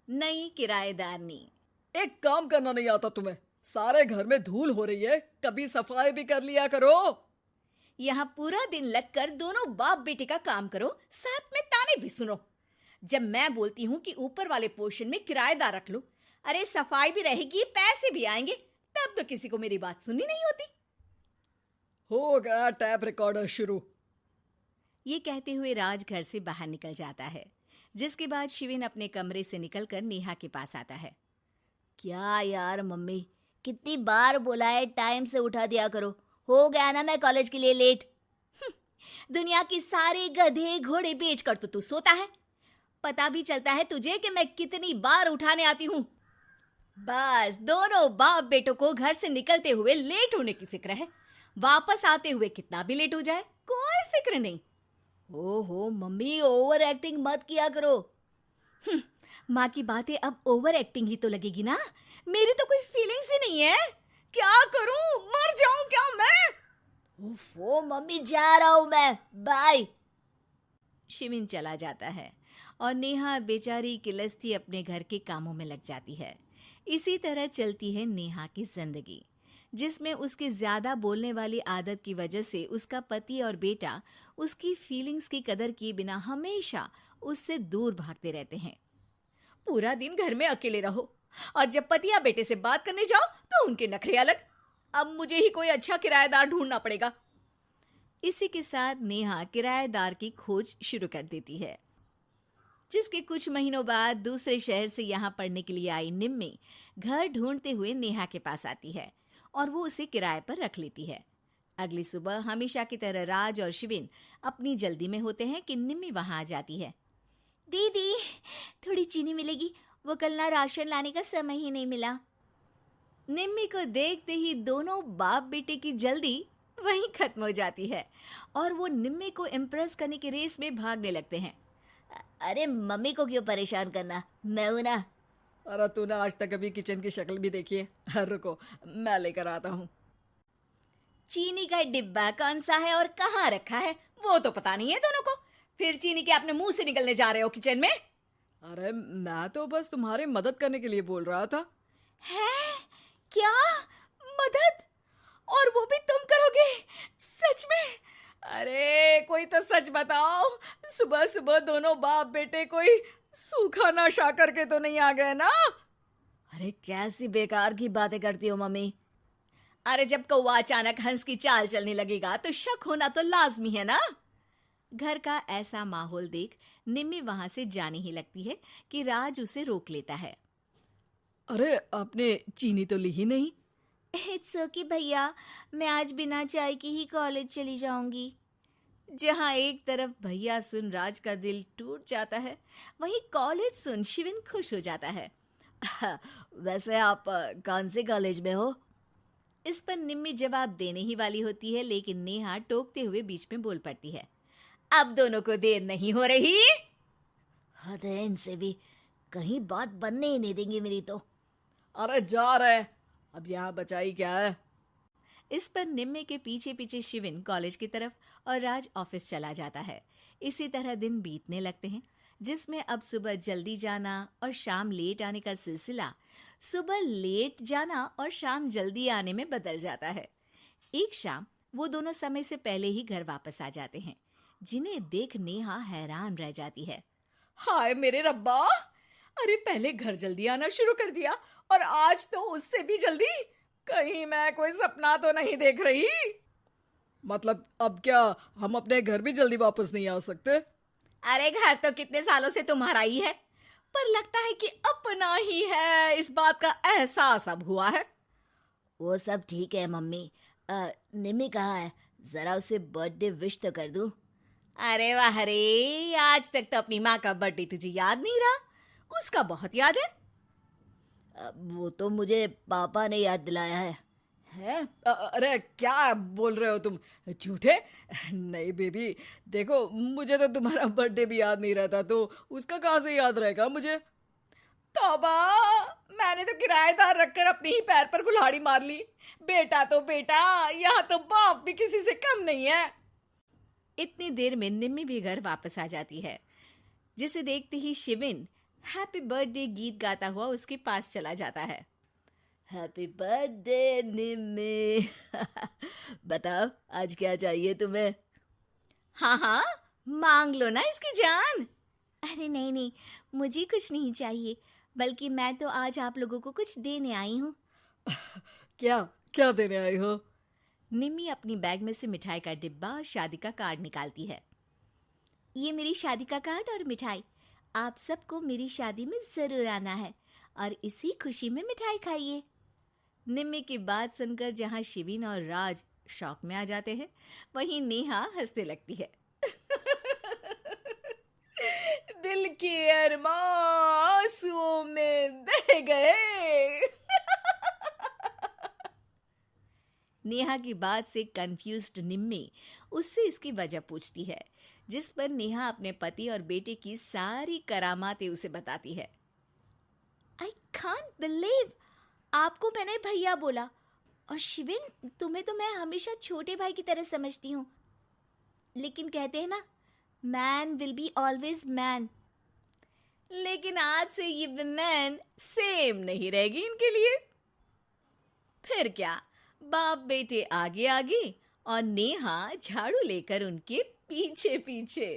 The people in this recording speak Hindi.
नई किराएदारनी। एक काम करना नहीं आता तुम्हें? सारे घर में धूल हो रही है, कभी सफाई भी कर लिया करो। यहाँ पूरा दिन लगकर दोनों बाप बेटे का काम करो, साथ में ताने भी सुनो। जब मैं बोलती हूँ कि ऊपर वाले पोर्शन में किराएदार रख लो, अरे सफाई भी रहेगी, पैसे भी आएंगे, तब तो किसी को मेरी बात सुननी नहीं होती। हो गया टैप रिकॉर्डर शुरू। ये कहते हुए राज घर से बाहर निकल जाता है, जिसके बाद शिविन अपने कमरे से निकलकर नेहा के पास आता है। क्या यार मम्मी, कितनी बार बोला है टाइम से उठा दिया करो। हो गया ना मैं कॉलेज के लिए लेट। दुनिया की सारे गधे घोड़े बेचकर तो तू सोता है। पता भी चलता है तुझे कि मैं कितनी बार उठाने आती हूँ। बस दोनों बाप बेटों को घर से निकलते हुए लेट होने की फिक्र है। वापस आते हुए कितना भी लेट हो जाए कोई फिक्र नहीं। ओहो मम्मी, ओवर एक्टिंग मत किया करो। माँ की बातें अब ओवर एक्टिंग ही तो लगेगी ना। मेरी तो कोई फीलिंग्स ही नहीं है। क्या करूं, मर जाऊं क्या मैं? ओफो मम्मी, जा रहा हूं मैं, बाय। शिविन चला जाता है और नेहा बेचारी किलस्ती अपने घर के कामों में लग जाती है। इसी तरह चलती है नेहा की जिंदगी, जिसमें उसके ज्यादा बोलने वाली आदत की वजह से उसका पति और बेटा उसकी फीलिंग्स की कदर किए बिना हमेशा उससे दूर भागते रहते हैं। पूरा दिन घर में अकेले रहो और जब पति या बेटे से बात करने जाओ तो उनके नखरे अलग। अब मुझे ही कोई अच्छा किराएदार ढूंढना पड़ेगा। इसी के साथ नेहा किराएदार की खोज शुरू कर देती है, जिसके कुछ महीनों बाद दूसरे शहर से यहाँ पढ़ने के लिए आई निम्मी घर ढूंढते हुए नेहा के पास आती है और वो उसे किराए पर रख लेती है। अगली सुबह हमेशा की तरह राज और शिविन अपनी जल्दी में होते हैं कि निम्मी वहां आ जाती है। दीदी, थोड़ी चीनी मिलेगी, वो कल ना राशन लाने का समय ही नहीं मिला। निम्मी को देखते ही दोनों बाप बेटे की जल्दी वहीं खत्म हो जाती है और वो निम्मी को इम्प्रेस करने की रेस में भागने लगते हैं। अरे मम्मी को क्यों परेशान करना, मैं हूं ना। अरे तूने आज तक अभी किचन की शक्ल भी देखी है? रुको, मैं लेकर आता हूँ। चीनी का डिब्बा कौन सा है और कहाँ रखा है वो तो पता नहीं है दोनों को। फिर चीनी के अपने मुंह से निकलने जा रहे हो किचन में? अरे मैं तो बस तुम्हारी मदद करने के लिए बोल रहा था। है क्या मदद? और वो भी तुम करोगे? सच में? अरे कोई तो सच बताओ। सुबह सुबह दोनों बाप बेटे कोई सूखा नशा करके तो नहीं आ गए ना? अरे कैसी बेकार की बातें करती हो मम्मी। अरे जब कौवा अचानक हंस की चाल चलने लगेगा तो शक होना तो लाजमी है ना। घर का ऐसा माहौल देख निम्मी वहां से जाने ही लगती है कि राज उसे रोक लेता है। अरे आपने चीनी तो ली ही नहीं? इट्स ओके भैया, मैं आज बिना चाय की ही कॉलेज चली जाऊंगी। जहां एक तरफ भैया सुन राज का दिल टूट जाता है, वहीं कॉलेज सुन शिविन खुश हो जाता है। वैसे आप कौन से कॉलेज में हो? इस पर निम्मी जवाब देने ही वाली होती है, लेकिन नेहा टोकते हुए बीच में बोल पड़ती है। अब दोनों को देर नहीं हो रही। हद है इनसे भी, कहीं बात बनने ही नहीं देंगे मेरी तो। अरे जा रहे, अब यहाँ बचाई क्या है? इस पर निम्मी के पीछे पीछे शिविन कॉलेज की तरफ और राज ऑफिस चला जाता है। इसी तरह दिन बीतने लगते हैं, जिसमें अब सुबह जल्दी जाना और शाम लेट आने का सिलसिला सुबह लेट जाना और शाम जल्दी आने में बदल जाता है। एक शाम वो दोनों समय से पहले ही घर वापस आ जाते हैं, जिन्हें देख नेहा हैरान रह जाती है। हाय मेरे रब्बा, अरे पहले घर जल्दी आना शुरू कर दिया और आज तो उससे भी जल्दी। कहीं मैं कोई सपना तो नहीं देख रही? मतलब अब क्या हम अपने घर भी जल्दी वापस नहीं आ सकते? अरे घर तो कितने सालों से तुम्हारा ही है, पर लगता है कि अपना ही है, इस बात का एहसास अब हुआ है। वो सब ठीक है मम्मी, निम्मी कहाँ है? जरा उसे बर्थडे विश तो कर दूं। अरे वाह रे, आज तक तो अपनी माँ का बर्थडे तुझे याद नहीं रहा, उसका बहुत याद है। वो तो मुझे पापा ने याद दिलाया है। हैं? अरे क्या बोल रहे हो तुम झूठे? नहीं बेबी, देखो मुझे तो तुम्हारा बर्थडे भी याद नहीं रहता, तो उसका कहाँ से याद रहेगा मुझे? तौबा, मैंने तो किराएदार रखकर अपने ही पैर पर कुल्हाड़ी मार ली। बेटा तो बेटा, यहाँ तो बाप भी किसी से कम नहीं है। इतनी देर में निम्मी भी घर वापस आ जाती है, जिसे देखते ही शिविन हैप्पी बर्थडे गीत गाता हुआ उसके पास चला जाता है। हैप्पी बर्थडे निम्मी। बताओ आज क्या चाहिए तुम्हें? हाँ हाँ, मांग लो ना इसकी जान। अरे नहीं नहीं, मुझे कुछ नहीं चाहिए, बल्कि मैं तो आज आप लोगों को कुछ देने आई हूँ। क्या क्या देने आई हो? निम्मी अपनी बैग में से मिठाई का डिब्बा और शादी का कार्ड निकालती है। ये मेरी शादी का कार्ड और मिठाई। आप सबको मेरी शादी में जरूर आना है और इसी खुशी में मिठाई खाइए। निम्मी की बात सुनकर जहां शिविन और राज शॉक में आ जाते हैं, वहीं नेहा हंसने लगती है। दिल के अरमां आंसुओं में बह गए। नेहा की बात से कंफ्यूज्ड निम्मी उससे इसकी वजह पूछती है, जिस पर नेहा अपने पति और बेटे की सारी करामातें उसे बताती है। आई कांट बिलीव, आपको मैंने भैया बोला, और शिविन तुम्हें तो मैं हमेशा छोटे भाई की तरह समझती हूँ, लेकिन कहते हैं ना, man will be always man. लेकिन आज से ये विमेन सेम नहीं रहेगी इनके लिए। फिर क्या, बाप बेटे आगे आगे और नेहा झाड़ू लेकर उनके पीछे पीछे।